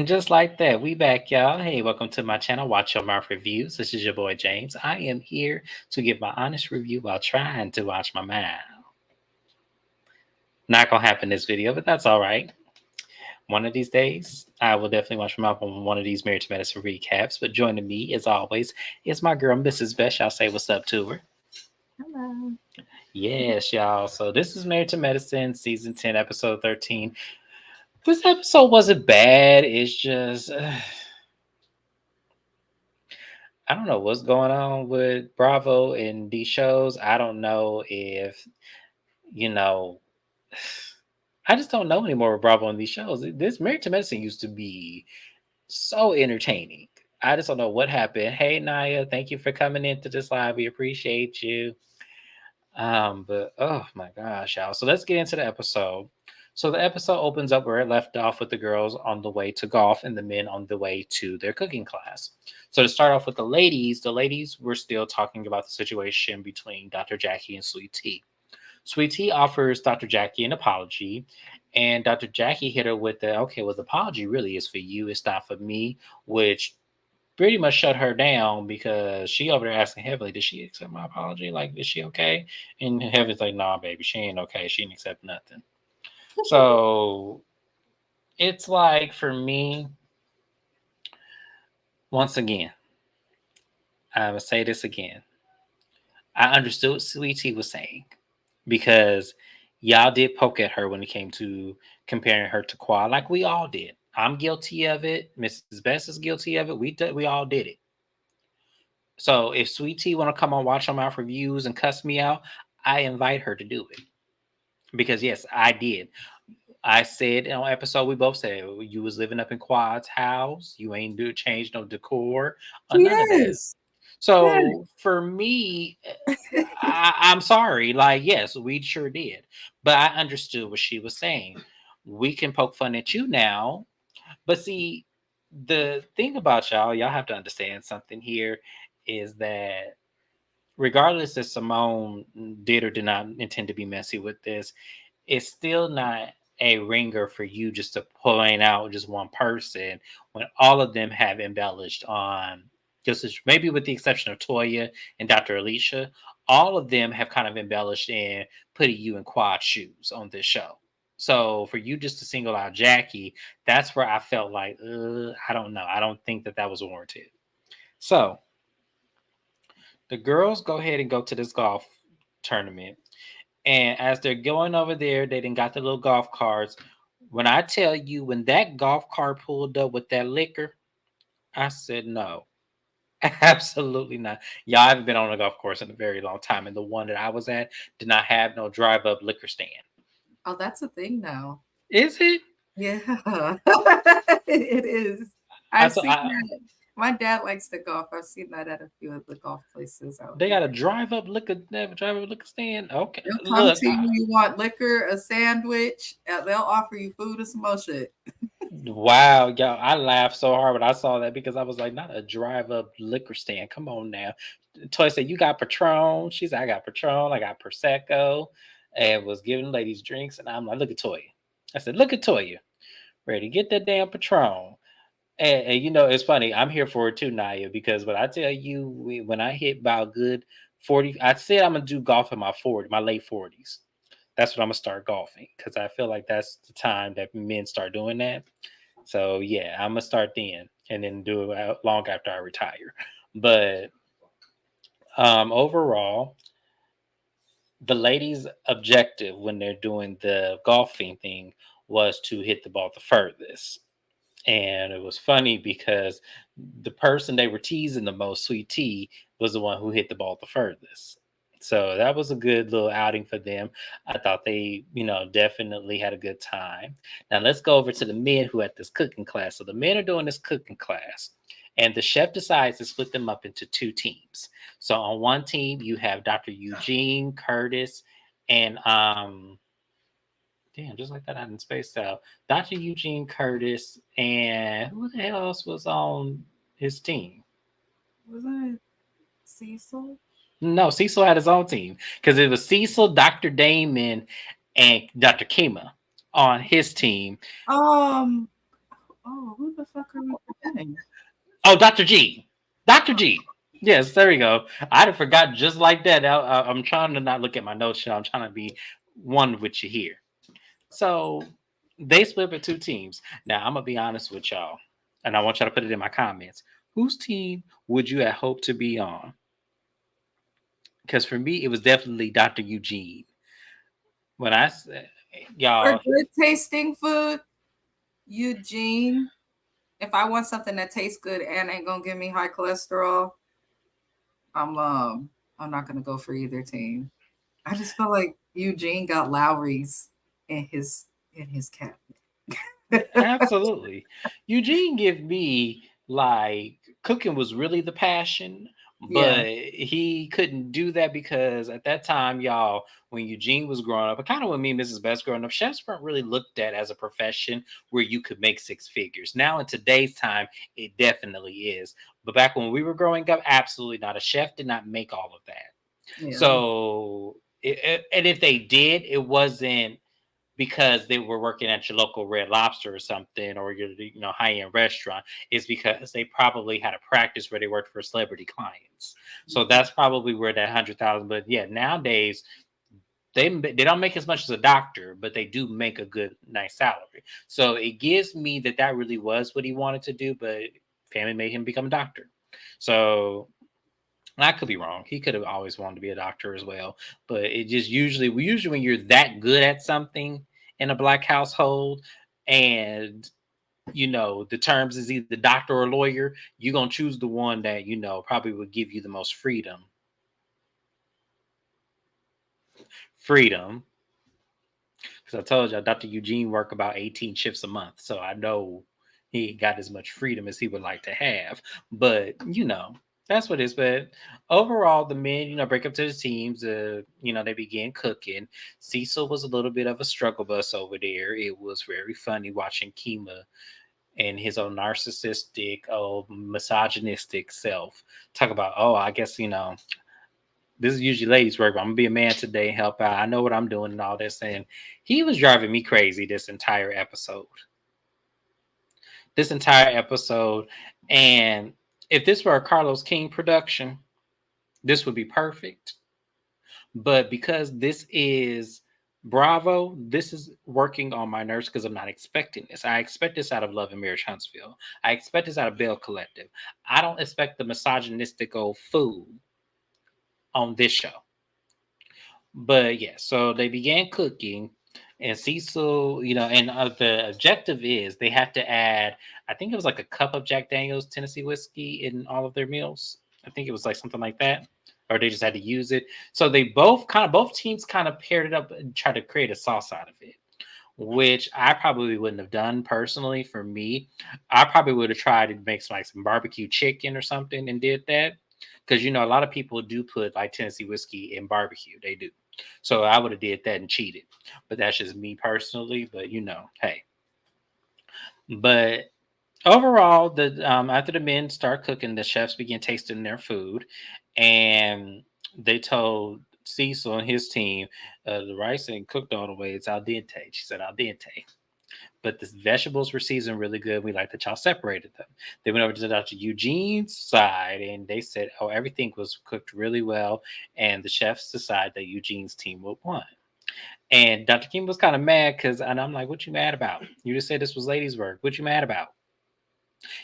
And just like that, we back, y'all. Hey, welcome to my channel, Watch Your Mouth Reviews. This is your boy James. I am here to give my honest review while trying to watch my mouth. Not gonna happen this video, but that's all right. One of these days, I will definitely watch my mouth on one of these Married to Medicine recaps. But joining me, as always, is my girl, Mrs. Best. Y'all say what's up to her. Hello. Yes, y'all. So this is Married to Medicine, season 10, episode 13. This episode wasn't bad. It's just I don't know what's going on with Bravo and these shows. I don't know if, you know, I just don't know anymore with Bravo and these shows. This Married to Medicine used to be so entertaining. I just don't know what happened. Hey, Naya, thank you for coming into this live. We appreciate you. But oh my gosh, y'all. So let's get into the episode. So the episode opens up where it left off with the girls on the way to golf and the men on the way to their cooking class. So to start off with the ladies were still talking about the situation between Dr. Jackie and Sweet Tea. Sweet Tea offers Dr. Jackie an apology, and Dr. Jackie hit her with the okay, well, the apology really is for you, it's not for me, which pretty much shut her down because she over there asking Heavenly, did she accept my apology? Like, is she okay? And Heavenly's like, nah, baby, she ain't okay. She didn't accept nothing. So it's like for me, once again, I'm gonna say this again. I understood what Sweet Tea was saying because y'all did poke at her when it came to comparing her to Quad, like we all did. I'm guilty of it. Mrs. Best is guilty of it. We all did it. So if Sweet Tea want to come on Watch on Mouth reviews and cuss me out, I invite her to do it because yes, I did. I said on episode we both said you was living up in Quad's house. You ain't do change no decor or none of that. Yes. Yes. So for me, I'm sorry. Like yes, we sure did, but I understood what she was saying. We can poke fun at you now, but see, the thing about y'all have to understand something here is that regardless if Simone did or did not intend to be messy with this, it's still not a ringer for you just to point out just one person when all of them have embellished on maybe with the exception of Toya and Dr. Alicia, all of them have kind of embellished in putting you in Quad shoes on this show. So for you just to single out Jackie, that's where I felt like, I don't know. I don't think that was warranted. So the girls go ahead and go to this golf tournament. And as they're going over there, they done got the little golf carts. When I tell you, when that golf cart pulled up with that liquor, I said no. Absolutely not. Y'all haven't been on a golf course in a very long time. And the one that I was at did not have no drive up liquor stand. Oh, that's a thing now. Is it? Yeah. It is. I I've saw seen that. My dad likes to golf. I've seen that at a few of the golf places out they here. got a drive up liquor stand. Okay. They'll come Look, to you. You want liquor, a sandwich. They'll offer you food and some more shit. wow, y'all, I laughed so hard when I saw that because I was like, not a drive up liquor stand. Come on now. Toy said, you got Patron. She said, I got Patron. I got Prosecco. And was giving ladies drinks. And I'm like, look at Toya. I said, look at Toya. Ready to get that damn Patron. And you know, it's funny. I'm here for it too, Naya, because when I tell you, when I hit about good 40, I said I'm going to do golf in my late 40s. That's when I'm gonna start golfing because I feel like that's the time that men start doing that. So yeah, I'm gonna start then and then do it long after I retire. But overall, the ladies' objective when they're doing the golfing thing was to hit the ball the furthest. And it was funny because the person they were teasing the most, Sweet Tea, was the one who hit the ball the furthest. So that was a good little outing for them. I thought they, definitely had a good time. Now let's go over to the men who had this cooking class. So the men are doing this cooking class, and the chef decides to split them up into two teams. So on one team you have Dr. Eugene Curtis and damn, just like that, I didn't space out. Dr. Eugene Curtis and who the hell else was on his team? Was it Cecil? No, Cecil had his own team because it was Cecil, Dr. Damon, and Dr. Kima on his team. Um, Oh, who the fuck are we forgetting? Oh, Dr. G. Dr. G. Yes, there we go. I'd have forgot just like that. I'm trying to not look at my notes. I'm trying to be one with you here. So they split up into two teams. Now I'm gonna be honest with y'all, and I want y'all to put it in my comments. Whose team would you have hoped to be on? Because for me, it was definitely Dr. Eugene. When I said, For y'all, good tasting food, Eugene. If I want something that tastes good and ain't gonna give me high cholesterol, I'm um I'm not gonna go for either team. I just feel like Eugene got Lowry's in his cabinet. absolutely. Eugene give me like cooking was really the passion, Yeah, but he couldn't do that because at that time, y'all, when Eugene was growing up, and kind of when me and Mrs. Best growing up, chefs weren't really looked at as a profession where you could make six figures. Now in today's time, it definitely is. But back when we were growing up, absolutely not. A chef did not make all of that. yeah, So, and if they did, it wasn't because they were working at your local Red Lobster or something, or your high end restaurant. Is because they probably had a practice where they worked for celebrity clients. So that's probably where that 100,000. But yeah, nowadays they don't make as much as a doctor, but they do make a good nice salary. So it gives me that really was what he wanted to do, but family made him become a doctor. So I could be wrong. He could have always wanted to be a doctor as well. But it just usually when you're that good at something in a black household and the terms is either doctor or lawyer, you're gonna choose the one that probably would give you the most freedom. Freedom. Because I told you Dr. Eugene worked about 18 shifts a month. So I know he got as much freedom as he would like to have. But that's what it is. But overall, the men, break up to the teams. They began cooking. Cecil was a little bit of a struggle bus over there. It was very funny watching Kima and his own narcissistic, misogynistic self talk about, oh, I guess, this is usually ladies' work, but I'm gonna be a man today and help out. I know what I'm doing and all this. And he was driving me crazy this entire episode. This entire episode. And if this were a Carlos King production, this would be perfect. But because this is Bravo, this is working on my nerves because I'm not expecting this. I expect this out of Love and Marriage Huntsville. I expect this out of Bell Collective. I don't expect the misogynistic old fool on this show. But yeah, so they began cooking, and Cecil, and the objective is they have to add, I think it was like a cup of Jack Daniels Tennessee whiskey in all of their meals. I think it was like something like that, or they just had to use it. So they both teams kind of paired it up and tried to create a sauce out of it, which I probably wouldn't have done personally. For me, I probably would have tried to make some barbecue chicken or something and did that. Because a lot of people do put like Tennessee whiskey in barbecue. They do. So I would have did that and cheated. But that's just me personally. But hey. But overall, the after the men start cooking, the chefs begin tasting their food, and they told Cecil and his team, the rice ain't cooked all the way. It's al dente. She said al dente. But the vegetables were seasoned really good. We like that y'all separated them. They went over to Dr. Eugene's side and they said, oh, everything was cooked really well. And the chefs decided that Eugene's team would win. And Dr. King was kind of mad and I'm like, what you mad about? You just said this was ladies' work. What you mad about?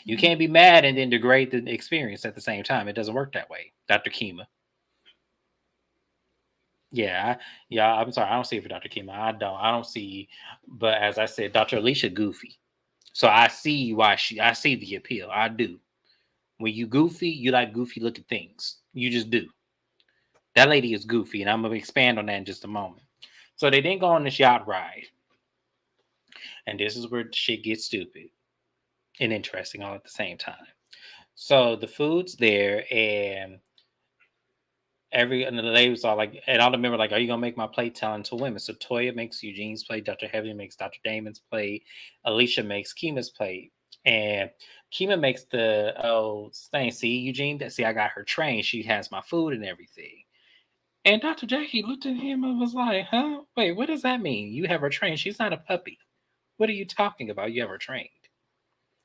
You can't be mad and then degrade the experience at the same time. It doesn't work that way, Dr. Kima. Yeah, I'm sorry. I don't see it for Dr. Kima. I don't see. But as I said, Dr. Alicia goofy. So I see why I see the appeal. I do. When you goofy, you like goofy looking things. You just do. That lady is goofy, and I'm gonna expand on that in just a moment. So they didn't go on this yacht ride, and this is where shit gets stupid and interesting all at the same time. So the food's there, and and the lady was all like, and all the members like, "Are you gonna make my plate talented women?" So Toya makes Eugene's plate, Dr. Heavy makes Dr. Damon's plate, Alicia makes Kima's plate, and Kima makes the thing. See, Eugene, see, I got her trained. She has my food and everything. And Dr. Jackie looked at him and was like, "Huh? Wait, what does that mean? You have her trained? She's not a puppy. What are you talking about? You have her trained?"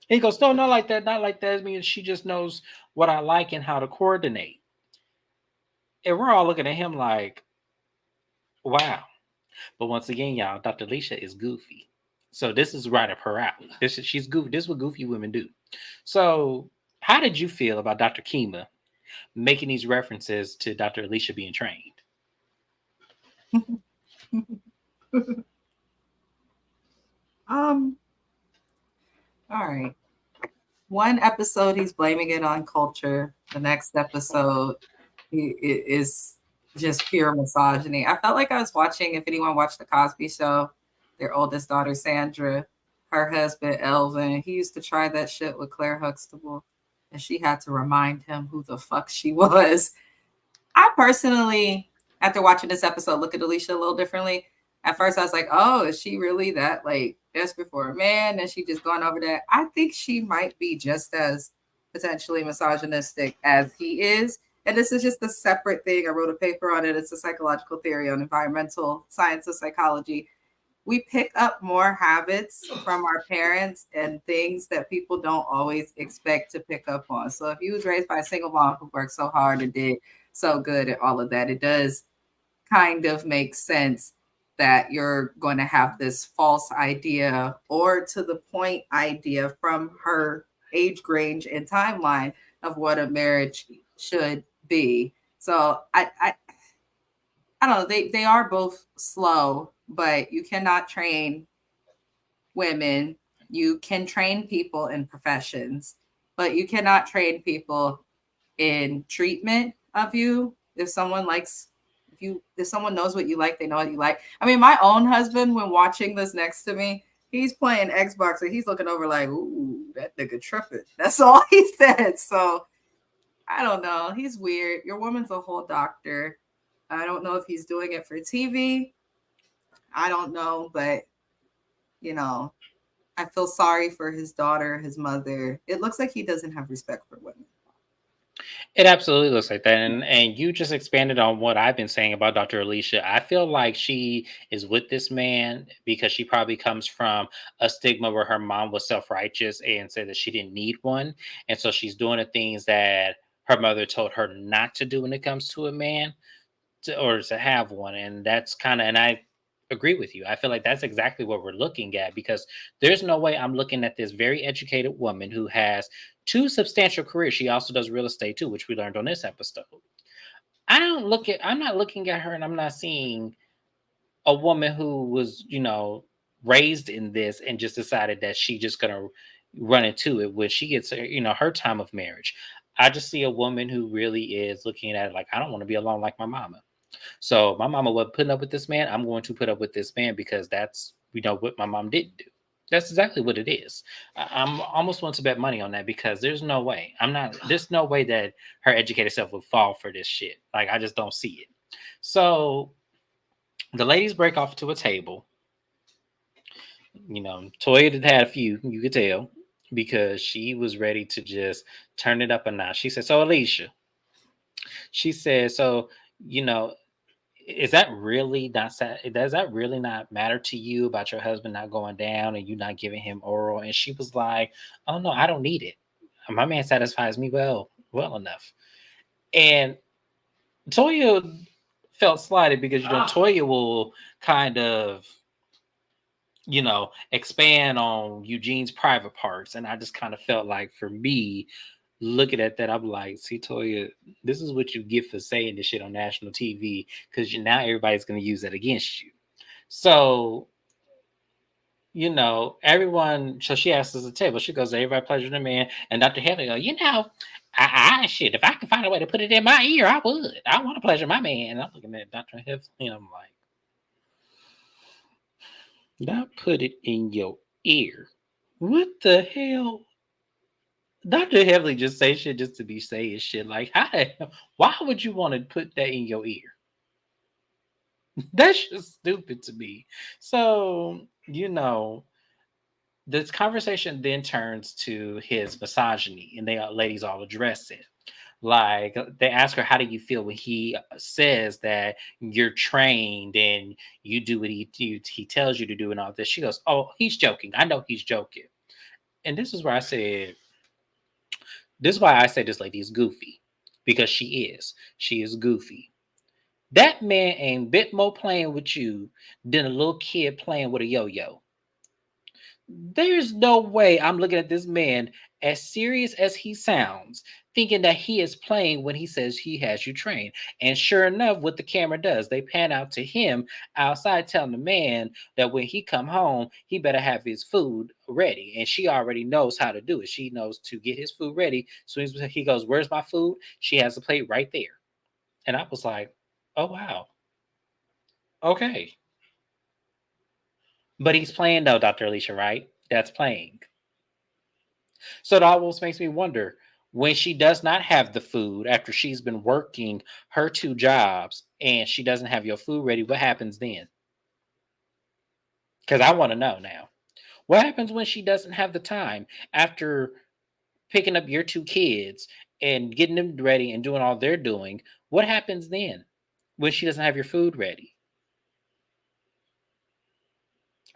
He goes, no, not like that, not like that. I mean, she just knows what I like and how to coordinate. And we're all looking at him like, wow. But once again, y'all, Dr. Alicia is goofy. So this is right up her alley. She's goofy. This is what goofy women do. So how did you feel about Dr. Kima making these references to Dr. Alicia being trained? um, all right. One episode he's blaming it on culture. The next episode it is just pure misogyny. I felt like I was watching, if anyone watched the Cosby Show, their oldest daughter Sandra, her husband Elvin, he used to try that shit with Claire Huxtable, and she had to remind him who the fuck she was. I personally, after watching this episode, look at Alicia a little differently. At first, I was like, "Oh, is she really that like desperate for a man?" And she just gone over that. I think she might be just as potentially misogynistic as he is. And this is just a separate thing. I wrote a paper on it. It's a psychological theory on environmental science of psychology. We pick up more habits from our parents and things that people don't always expect to pick up on. So if you was raised by a single mom who worked so hard and did so good at all of that, it does kind of make sense that you're going to have this false idea or to the point idea from her age range and timeline of what a marriage should be. So I don't know. They are both slow, but you cannot train women. You can train people in professions, but you cannot train people in treatment of you. If someone likes, if someone knows what you like, they know what you like. I mean, my own husband, when watching this next to me, he's playing Xbox and he's looking over like, ooh, that nigga tripping. That's all he said. So I don't know. He's weird. Your woman's a whole doctor. I don't know if he's doing it for TV. I don't know, but you know, I feel sorry for his daughter, his mother. It looks like he doesn't have respect for women. It absolutely looks like that. And you just expanded on what I've been saying about Dr. Alicia. I feel like she is with this man because she probably comes from a stigma where her mom was self-righteous and said that she didn't need one. And so she's doing the things that her mother told her not to do when it comes to a man or to have one. And that's kind of, and I agree with you. I feel like that's exactly what we're looking at because there's no way I'm looking at this very educated woman who has two substantial careers. She also does real estate too, which we learned on this episode. I'm not looking at her and I'm not seeing a woman who was, raised in this and just decided that she just gonna run into it when she gets, her time of marriage. I just see a woman who really is looking at it like, I don't want to be alone like my mama. So my mama was putting up with this man. I'm going to put up with this man because that's what my mom didn't do. That's exactly what it is. I'm almost want to bet money on that because there's no way. I'm not. There's no way that her educated self would fall for this shit. Like I just don't see it. So the ladies break off to a table. Toya had a few. You could tell because she was ready to just turn it up a notch. She said, "So Alicia," she said, "So you know." Is that really not does that really not matter to you about your husband not going down and you not giving him oral? And she was like, oh no, I don't need it. My man satisfies me well enough. And Toya felt slighted because Toya will kind of expand on Eugene's private parts. And I just kind of felt like for me, looking at that, I'm like, see, Toya, this is what you get for saying this shit on national TV because now everybody's going to use that against you. So, everyone, so she asks us a table. She goes, everybody pleasure the man. And Dr. Heather goes, shit, if I could find a way to put it in my ear, I would. I want to pleasure my man. And I'm looking at Dr. Heather and I'm like, not put it in your ear. What the hell? Dr. Heavily just say shit just to be saying shit. Like, why would you want to put that in your ear? That's just stupid to me. So, this conversation then turns to his misogyny, and they ladies all address it. Like they ask her, "How do you feel when he says that you're trained and you do what he tells you to do and all this?" She goes, "Oh, he's joking. I know he's joking." and this is where I said, this is why I say this lady is goofy. Because she is. She is goofy. That man ain't bit more playing with you than a little kid playing with a yo-yo. There's no way I'm looking at this man, as serious as he sounds, thinking that he is playing when he says he has you trained. And sure enough, what the camera does, they pan out to him outside telling the man that when he come home, he better have his food ready. And she already knows how to do it. She knows to get his food ready. So he goes, "Where's my food?" She has a plate right there. And I was like, "Oh wow, okay." But he's playing though, Dr. Alicia, right? That's playing. So it almost makes me wonder, when she does not have the food after she's been working her two jobs and she doesn't have your food ready, what happens then? Because I want to know now. What happens when she doesn't have the time after picking up your two kids and getting them ready and doing all they're doing? What happens then when she doesn't have your food ready?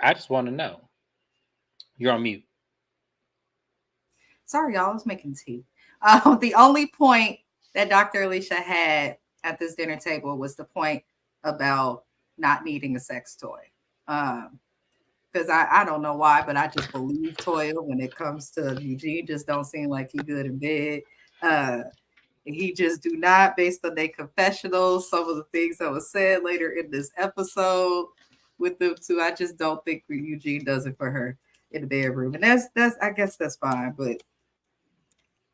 I just want to know. You're on mute. Sorry, y'all, I was making tea. The only point that Dr. Alicia had at this dinner table was the point about not needing a sex toy. Because I don't know why, but I just believe Toya when it comes to Eugene. Just don't seem like he good in bed. Uh, he just do not, based on their confessionals, some of the things that was said later in this episode with them two. I just don't think Eugene does it for her in the bedroom, and that's I guess that's fine, but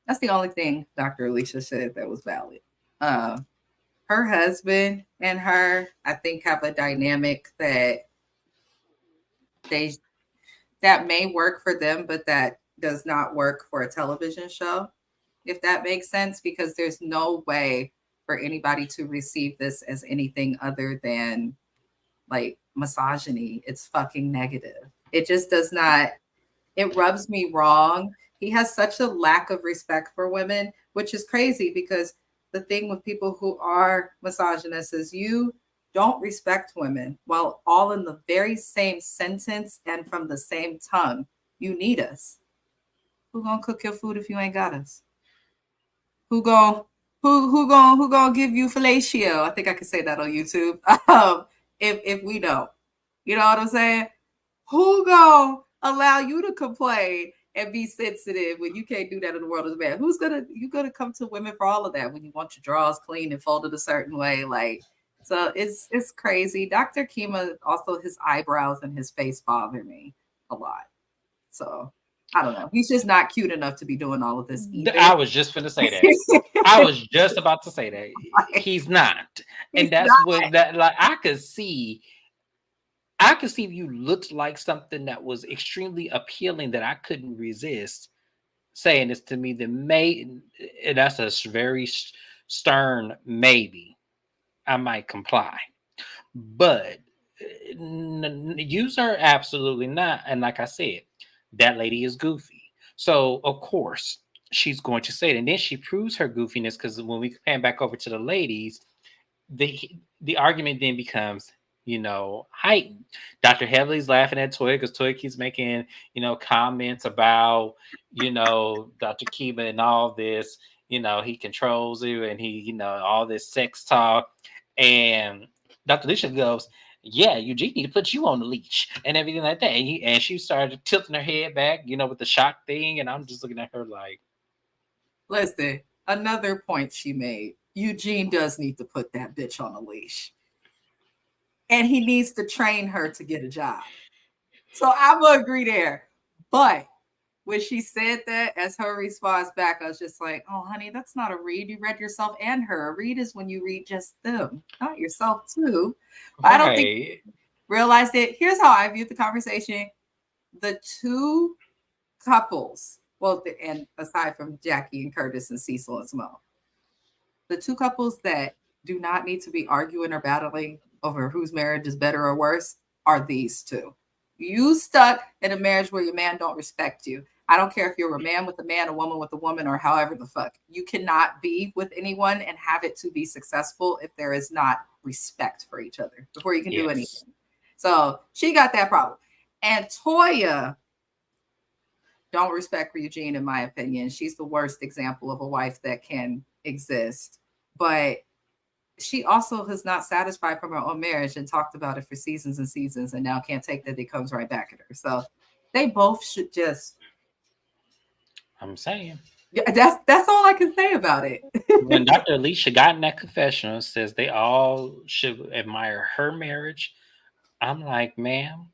that's the only thing Dr. Alicia said that was valid. Uh, her husband and her, I think, have a dynamic that they that may work for them, but that does not work for a television show, if that makes sense, because there's no way for anybody to receive this as anything other than like misogyny. It's fucking negative. It just does not, it rubs me wrong. He has such a lack of respect for women, which is crazy because the thing with people who are misogynists is you don't respect women while all in the very same sentence and from the same tongue. You need us. Who gonna cook your food if you ain't got us? Who gonna who gonna give you fellatio? I think I can say that on YouTube. If we don't, you know what I'm saying? Who gonna allow you to complain and be sensitive when you can't do that in the world as a man? Who's gonna you gonna come to women for all of that when you want your drawers clean and folded a certain way? Like, so it's crazy. Dr. Kima also, his eyebrows and his face bother me a lot. So I don't know. He's just not cute enough to be doing all of this either. I was just going to say that. I was just about to say that. He's not. He's And that's not. what that, like, I could see if you looked like something that was extremely appealing that I couldn't resist saying this to me, then and that's a very stern maybe. I might comply. But use her absolutely not. And like I said, that lady is goofy. So of course she's going to say it. And then she proves her goofiness because when we pan back over to the ladies, the the argument then becomes, heightened. Dr. Heavely's laughing at Toy because Toy keeps making, comments about, Dr. Kiba and all this, he controls you and he, all this sex talk. And Dr. Alicia goes, "Yeah, Eugene need to put you on the leash and everything like that." And she started tilting her head back, with the shock thing. And I'm just looking at her like, Listen, another point she made. Eugene does need to put that bitch on a leash. And he needs to train her to get a job. So I will agree there. But when she said that as her response back, I was just like, oh, honey, that's not a read. You read yourself and her. A read is when you read just them, not yourself too. But I don't think right. realized it. Here's how I viewed the conversation. The two couples, well, and aside from Jackie and Curtis and Cecil and Simone, the two couples that do not need to be arguing or battling over whose marriage is better or worse are these two. You stuck in a marriage where your man don't respect you. I don't care if you're a man with a man, a woman with a woman, or however the fuck. You cannot be with anyone and have it to be successful if there is not respect for each other before you can do Yes. anything. So she got that problem. And Toya, don't respect Eugene, in my opinion. She's the worst example of a wife that can exist. But she also has not satisfied from her own marriage and talked about it for seasons and seasons, and now can't take that it comes right back at her. So they both should just. I'm saying. Yeah, that's all I can say about it. When Dr. Alicia got in that confessional, says they all should admire her marriage. I'm like, ma'am,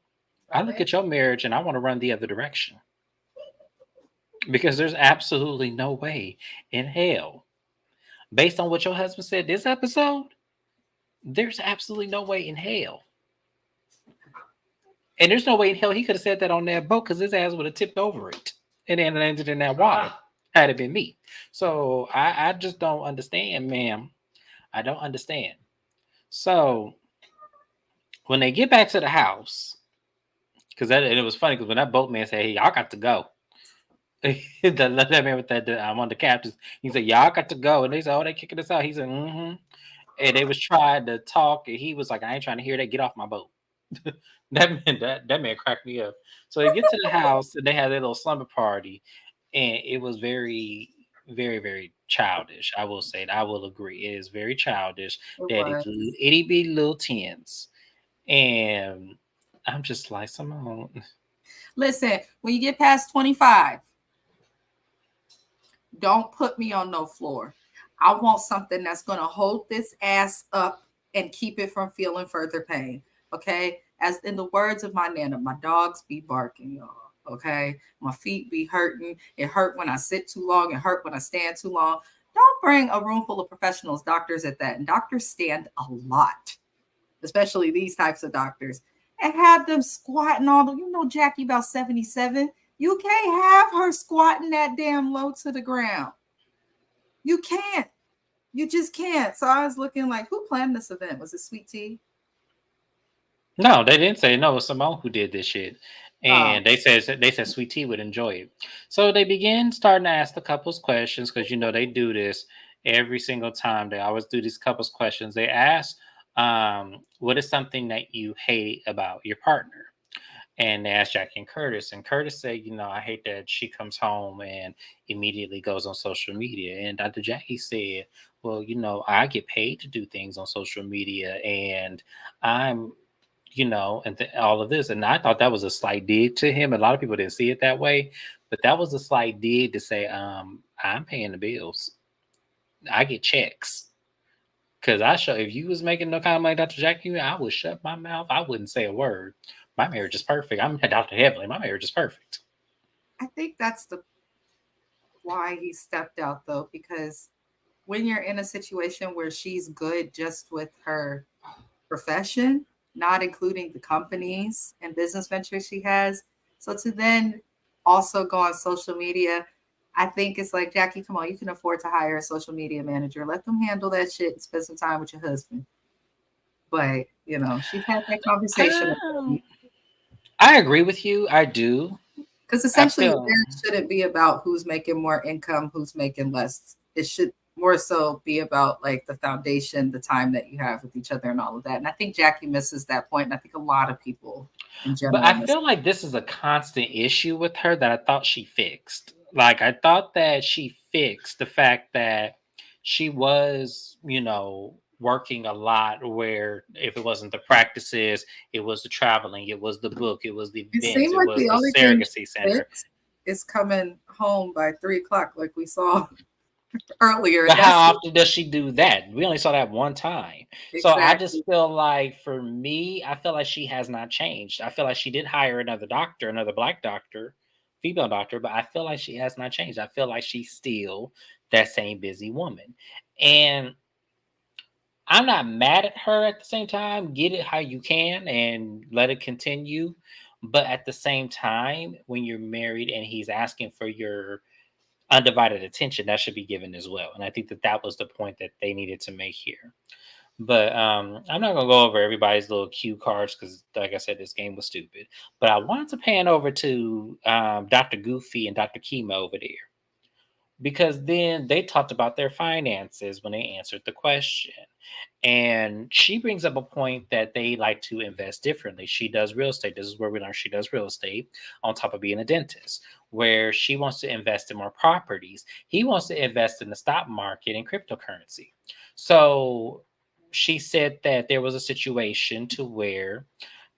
I look at your marriage and I want to run the other direction. Because there's absolutely no way in hell, based on what your husband said this episode, there's absolutely no way in hell. And there's no way in hell he could have said that on that boat because his ass would have tipped over it and then landed in that water had it been me. So I just don't understand, ma'am. I don't understand. So when they get back to the house, because that and it was funny because when that boatman said, "Hey, y'all got to go," that man with that I'm on the captains, he said, "Y'all got to go," and they said, "Oh, they kicking us out." He said, "Mm-hmm." And they was trying to talk, and he was like, "I ain't trying to hear that. Get off my boat." that man cracked me up. So they get to the house and they had their little slumber party, and it was very, very, very childish. I will say that. I will agree. It is very childish. It They had these was. itty bitty little tents, and I'm just like, Simone. Listen, when you get past 25, don't put me on no floor. I want something that's going to hold this ass up and keep it from feeling further pain. Okay. As in the words of my nana, my dogs be barking, y'all. Okay. My feet be hurting. It hurt when I sit too long. It hurt when I stand too long. Don't bring a room full of professionals, doctors at that. And doctors stand a lot, especially these types of doctors, and have them squatting all the, Jackie about 77. You can't have her squatting that damn low to the ground. You can't. You just can't. So I was looking like, who planned this event? Was it Sweet Tea? No, they didn't say no. It was Simone who did this shit, Oh, and they said Sweet Tea would enjoy it. So they began starting to ask the couples questions because they do this every single time. They always do these couples questions. They ask, "What is something that you hate about your partner?" And they asked Jackie and Curtis, and Curtis said, "I hate that she comes home and immediately goes on social media." And Dr. Jackie said, "Well, I get paid to do things on social media, and I'm." All of this. And I thought that was a slight dig to him. A lot of people didn't see it that way, but that was a slight dig to say, I'm paying the bills. I get checks. Cause if you was making no kind of money, Dr. Jackie, I would shut my mouth. I wouldn't say a word. My marriage is perfect. I'm Dr. Heavenly. My marriage is perfect. I think that's the why he stepped out though, because when you're in a situation where she's good just with her profession, not including the companies and business ventures she has. So to then also go on social media, I think it's like, Jackie, come on, you can afford to hire a social media manager. Let them handle that shit and spend some time with your husband. But, she's had that conversation Um, I agree with you. I do. because I essentially your feel. marriage shouldn't be about who's making more income, who's making less. It should more so be about like the foundation, the time that you have with each other and all of that. And I think Jackie misses that point. And I think a lot of people in But general I miss. feel like this is a constant issue with her that I thought she fixed. Like I thought that she fixed the fact that she was, working a lot where if it wasn't the practices, it was the traveling, it was the book, it was the It events, seemed it like was the the only thing surrogacy she center. fixed is coming home by 3 o'clock, like we saw earlier. But And how that's often does she do that? We only saw that one time. So I exactly. just feel like for me, I feel like she has not changed. I feel like she did hire another doctor, another black doctor, female doctor, but I feel like she has not changed. I feel like she's still that same busy woman. And I'm not mad at her at the same time. Get it how you can and let it continue. But at the same time, when you're married and he's asking for your undivided attention, that should be given as well. And I think that that was the point that they needed to make here. But I'm not gonna go over everybody's little cue cards because, like I said, this game was stupid. But I wanted to pan over to Dr. Goofy and Dr. Kima over there because then they talked about their finances when they answered the question. And she brings up a point that they like to invest differently. She does real estate. This is where we learn she does real estate on top of being a dentist. where she wants to invest in more properties. He wants to invest in the stock market and cryptocurrency. So she said that there was a situation to where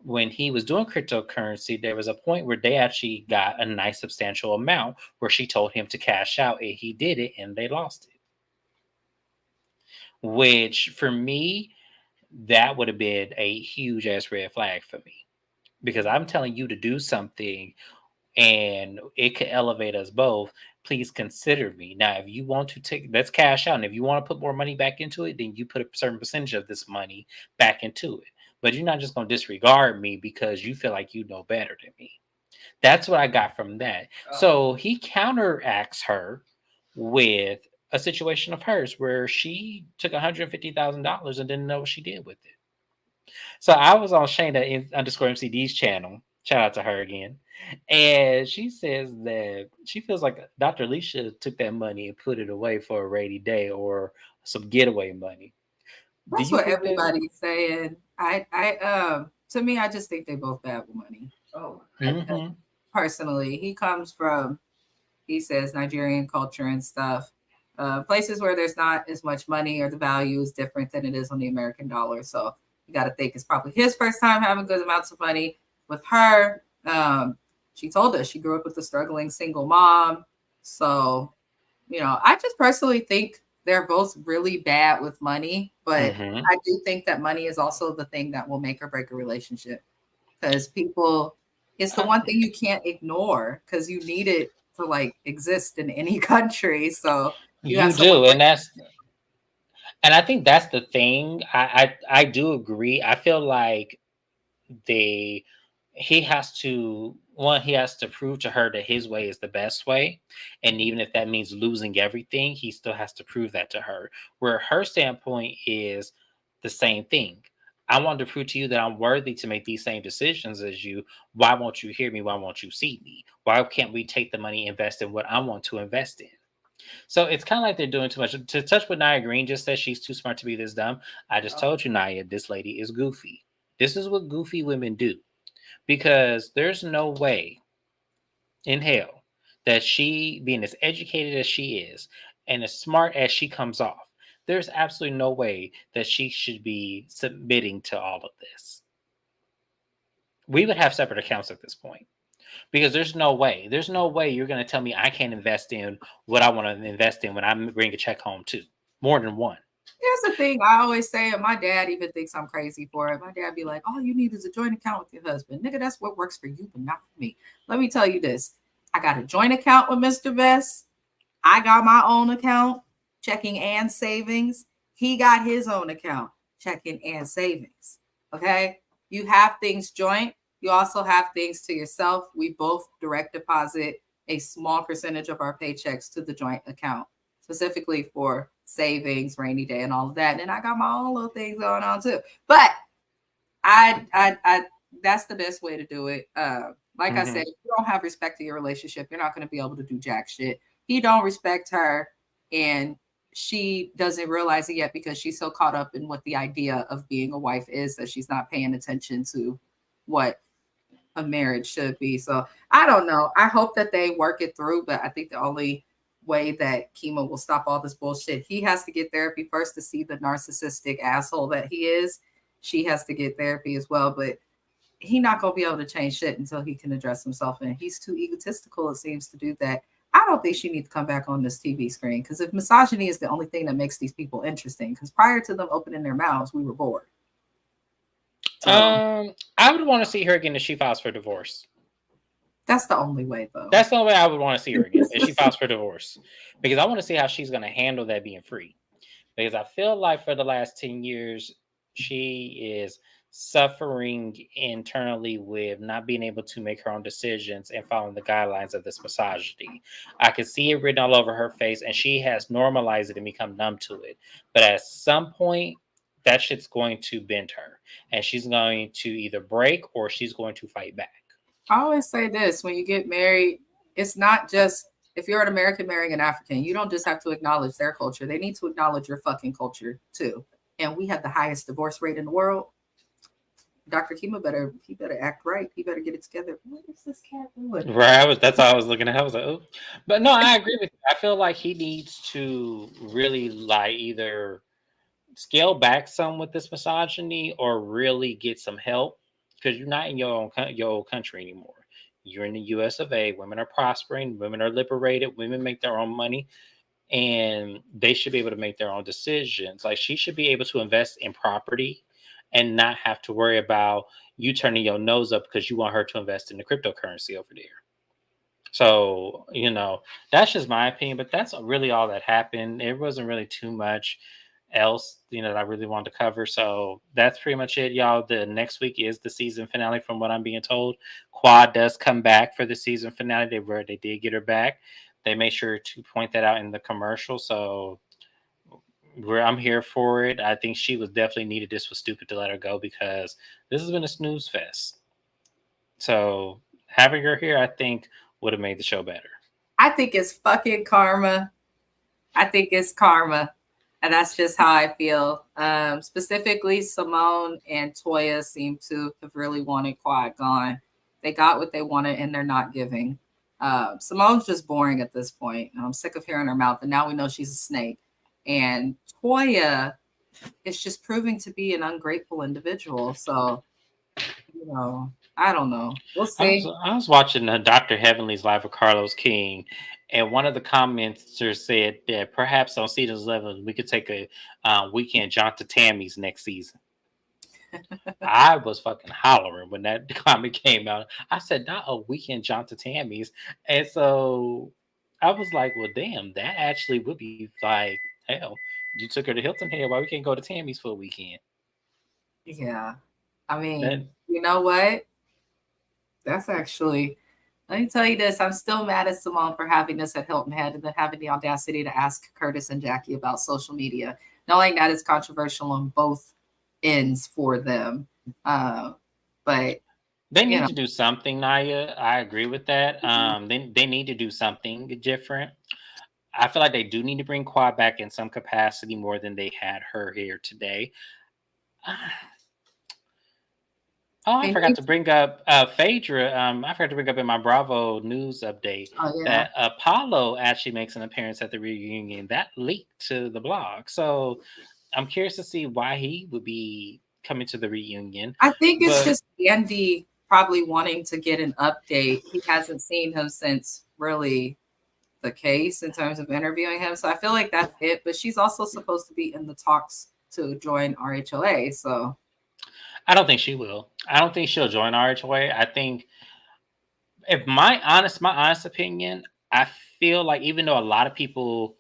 when he was doing cryptocurrency, there was a point where they actually got a nice substantial amount where she told him to cash out and he did it and they lost it. Which for me, that would have been a huge ass red flag for me because I'm telling you to do something and it could elevate us both. Please consider me. Now, if you want to take, let's cash out. And if you want to put more money back into it, then you put a certain percentage of this money back into it. But you're not just going to disregard me because you feel like you know better than me. That's what I got from that. So he counteracts her with a situation of hers where she took $150,000 and didn't know what she did with it. So I was on Shayna underscore MCD's channel. Shout out to her again. And she says that she feels like Dr. Alicia took that money and put it away for a rainy day or some getaway money. Do That's you what think that? everybody's saying. To me, I just think they both bad with money. Mm-hmm. Personally, he says Nigerian culture and stuff. Places where there's not as much money or the value is different than it is on the American dollar. So you got to think it's probably his first time having good amounts of money. With her, she told us she grew up with a struggling single mom. So, I just personally think they're both really bad with money, but Mm-hmm. I do think that money is also the thing that will make or break a relationship because it's the one thing you can't ignore because you need it to like exist in any country. So you have You someone do, bring. and I think that's the thing. I do agree. I feel like they he has to he has to prove to her that his way is the best way, and even if that means losing everything, he still has to prove that to her, where her standpoint is the same thing. I want to prove to you that I'm worthy to make these same decisions as you. Why won't you hear me? Why won't you see me? Why can't we take the money, invest in what I want to invest in? So it's kind of like they're doing too much. To touch what Nia Green just said, she's too smart to be this dumb. I just told you, Nia, this lady is goofy. This is what goofy women do. Because there's no way in hell that she, being as educated as she is and as smart as she comes off, there's absolutely no way that she should be submitting to all of this. We would have separate accounts at this point because there's no way you're going to tell me I can't invest in what I want to invest in when I bring a check home too, more than one. Here's the thing I always say, and my dad even thinks I'm crazy for it. My dad be like, all you need is a joint account with your husband. Nigga, that's what works for you, but not for me. Let me tell you this. I got a joint account with Mr. Best. I got my own account, checking and savings. He got his own account, checking and savings. Okay. You have things joint. You also have things to yourself. We both direct deposit a small percentage of our paychecks to the joint account, specifically for savings, rainy day, and all of that. And I got my own little things going on too. But I that's the best way to do it. Like I said, Mm-hmm. if you don't have respect to your relationship, you're not going to be able to do jack shit. He don't respect her, and she doesn't realize it yet because she's so caught up in what the idea of being a wife is that she's not paying attention to what a marriage should be. So I don't know. I hope that they work it through, but I think the only way that Kima will stop all this bullshit, he has to get therapy first to see the narcissistic asshole that he is. She has to get therapy as well, but he not gonna be able to change shit until he can address himself, and he's too egotistical, it seems, to do that. I don't think she needs to come back on this TV screen because if misogyny is the only thing that makes these people interesting, because prior to them opening their mouths, we were bored. So I would want to see her again if she files for divorce. that's the only way, though. That's the only way I would want to see her again if she files for divorce, because I want to see how she's going to handle that being free. Because I feel like for the last 10 years, she is suffering internally with not being able to make her own decisions and following the guidelines of this misogyny. I can see it written all over her face, and she has normalized it and become numb to it. But at some point, that shit's going to bend her, and she's going to either break or she's going to fight back. I always say this: when you get married, it's not just if you're an American marrying an African, you don't just have to acknowledge their culture. They need to acknowledge your fucking culture too. And we have the highest divorce rate in the world. Dr. Kima better act right. He better get it together. What is this cat doing? Right. That's all I was looking at. I was like, oh, but no, I agree with you. I feel like he needs to really like either scale back some with this misogyny or really get some help because you're not in your own country anymore. You're in the U.S. of A. Women are prospering. Women are liberated. Women make their own money, and they should be able to make their own decisions. Like she should be able to invest in property and not have to worry about you turning your nose up because you want her to invest in the cryptocurrency over there. So, that's just my opinion, but that's really all that happened. It wasn't really too much else, that I really wanted to cover. So that's pretty much it, y'all. The next week is the season finale, from what I'm being told. Quad does come back for the season finale. They did get her back. They made sure to point that out in the commercial. So I'm here for it. I think she was definitely needed. This was stupid to let her go because this has been a snooze fest. So having her here, I think, would have made the show better. I think it's fucking karma. I think it's karma. And that's just how I feel. Specifically, Simone and Toya seem to have really wanted Quad gone. They got what they wanted and they're not giving. Simone's just boring at this point. I'm sick of hearing her mouth. And now we know she's a snake. And Toya is just proving to be an ungrateful individual. So, I don't know. We'll see. I was watching Dr. Heavenly's live with Carlos King, and one of the commenters said that perhaps on season 11 we could take a weekend jaunt to Tammy's next season. I was fucking hollering when that comment came out. I said, not a weekend jaunt to Tammy's. And so I was like, well, damn, that actually would be like, hell, you took her to Hilton Head. Why we can't go to Tammy's for a weekend? Yeah. I mean, That you know what? That's actually, let me tell you this. I'm still mad at Simone for having this at Hilton Head and then having the audacity to ask Curtis and Jackie about social media, knowing that it's controversial on both ends for them. Uh, but, They you need know, to do something, Naya. I agree with that. mhm. They need to do something different. I feel like they do need to bring Quad back in some capacity more than they had her here today. Oh, I They forgot need to to, bring up Phaedra. I forgot to bring up in my Bravo news update oh, yeah. that Apollo actually makes an appearance at the reunion. That leaked to the blog, so I'm curious to see why he would be coming to the reunion. I think it's But just Andy probably wanting to get an update. He hasn't seen him since really the case in terms of interviewing him. So I feel like that's it. But she's also supposed to be in the talks to join RHOA. So I don't think she will. I don't think she'll join RHOA. I think if my honest opinion, I feel like even though a lot of people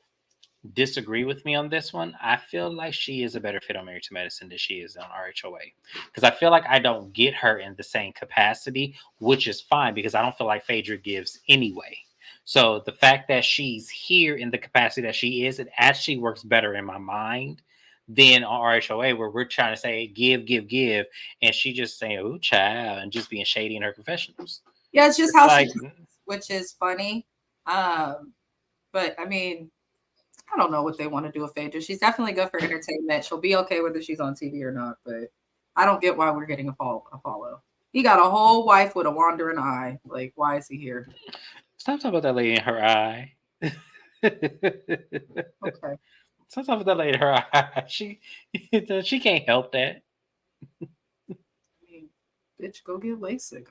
disagree with me on this one, I feel like she is a better fit on Married to Medicine than she is on RHOA. Because I feel like I don't get her in the same capacity, which is fine because I don't feel like Phaedra gives anyway. So the fact that she's here in the capacity that she is, it actually works better in my mind than on RHOA, where we're trying to say give, give, give, and she just saying, "Oh, child," and just being shady in her confessionals. yeah, it's just It's how she, like which is funny. Um, but I mean, I don't know what they want to do with Phaedra. She's definitely good for entertainment. She'll be okay whether she's on TV or not. But I don't get why we're getting Apollo. He got a whole wife with a wandering eye. Like, why is he here? stop talking about that lady in her eye. Okay. Stop talking about that lady in her eye. She can't help that. I mean, bitch, go get LASIK.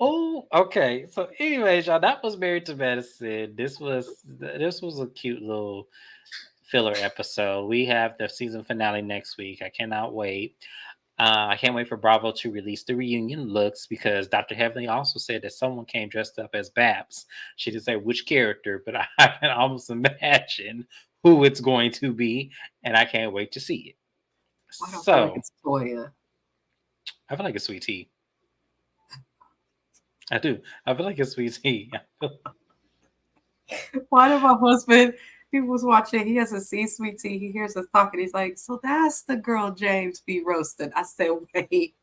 Oh, okay. So, anyways, y'all, that was Married to Medicine. This was a cute little filler episode. We have the season finale next week. I cannot wait. I can't wait for Bravo to release the reunion looks because Dr. Heavenly also said that someone came dressed up as Babs. She didn't say which character, but I can almost imagine who it's going to be, and I can't wait to see it. Why do I feel like So it's Toya? I feel like it's sweet tea. I do. I feel like it's sweet tea. Why did my husband, he was watching, he has a C-Sweet tea, he hears us talking, he's like, so that's the girl James be roasting. I said, wait.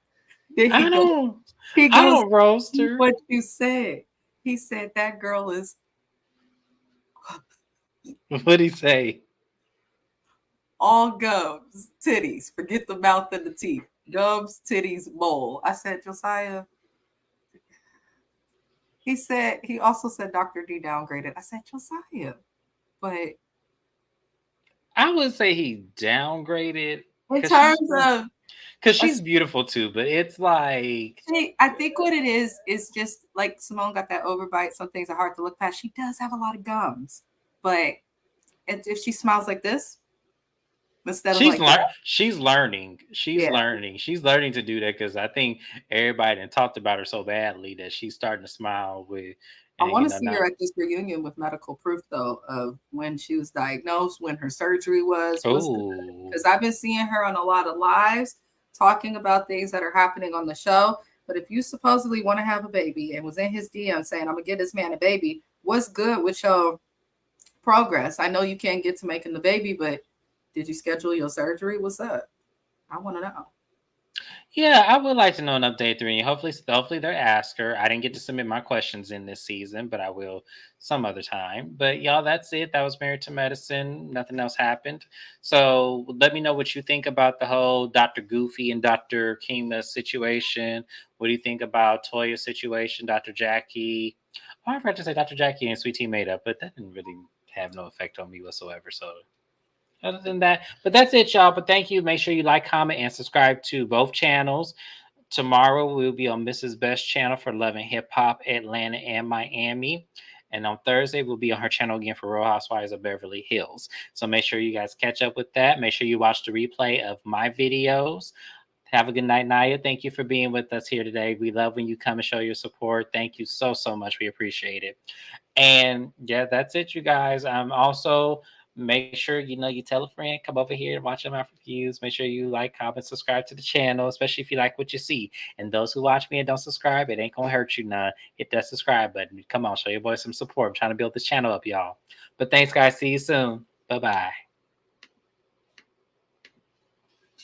Then I don't. he I goes, don't roast her. what you said. He said that girl is What'd he say? all gums, titties, forget the mouth and the teeth. Gums, titties, mole. I said, Josiah. He also said Dr. D downgraded. I said, Josiah. But I would say he downgraded in because she's terms of because a she's beautiful too, but it's like I think what it is just like Simone got that overbite. Some things are hard to look past. She does have a lot of gums, but if she smiles like this instead of like that, she's learning. She's yeah, learning. She's learning to do that because I think everybody done talked about her so badly that she's starting to smile with, I and want you to know see her not. at this reunion with medical proof though of when she was diagnosed, when her surgery was, what's good. Oh, Because I've been seeing her on a lot of lives talking about things that are happening on the show. But if you supposedly want to have a baby and was in his DM saying, I'm gonna get this man a baby, what's good with your progress? I know you can't get to making the baby, but did you schedule your surgery? What's up? I want to know. yeah, I would like to know an update three. Hopefully they'll ask her. I didn't get to submit my questions in this season, but I will some other time. But y'all, that's it. That was Married to Medicine. Nothing else happened. So let me know what you think about the whole Dr. Goofy and Dr. Kima situation. What do you think about Toya's situation, Dr. Jackie? Oh, I forgot to say Dr. Jackie and Sweet Tea made up, but that didn't really have no effect on me whatsoever. So other than that, but that's it, y'all. But thank you. Make sure you like, comment, and subscribe to both channels. Tomorrow we'll be on Mrs. Best channel for Love and Hip Hop Atlanta and Miami. And on Thursday, we'll be on her channel again for Real Housewives of Beverly Hills. So make sure you guys catch up with that. Make sure you watch the replay of my videos. Have a good night, Naya. Thank you for being with us here today. We love when you come and show your support. Thank you so, so much. We appreciate it. And yeah, that's it, you guys. Also make sure you tell a friend, come over here and watch my reviews. Make sure you like, comment, subscribe to the channel, especially if you like what you see. And those who watch me and don't subscribe, it ain't gonna hurt you none. Hit that subscribe button. Come on, show your boy some support. I'm trying to build this channel up, y'all. But thanks, guys. See you soon. Bye bye.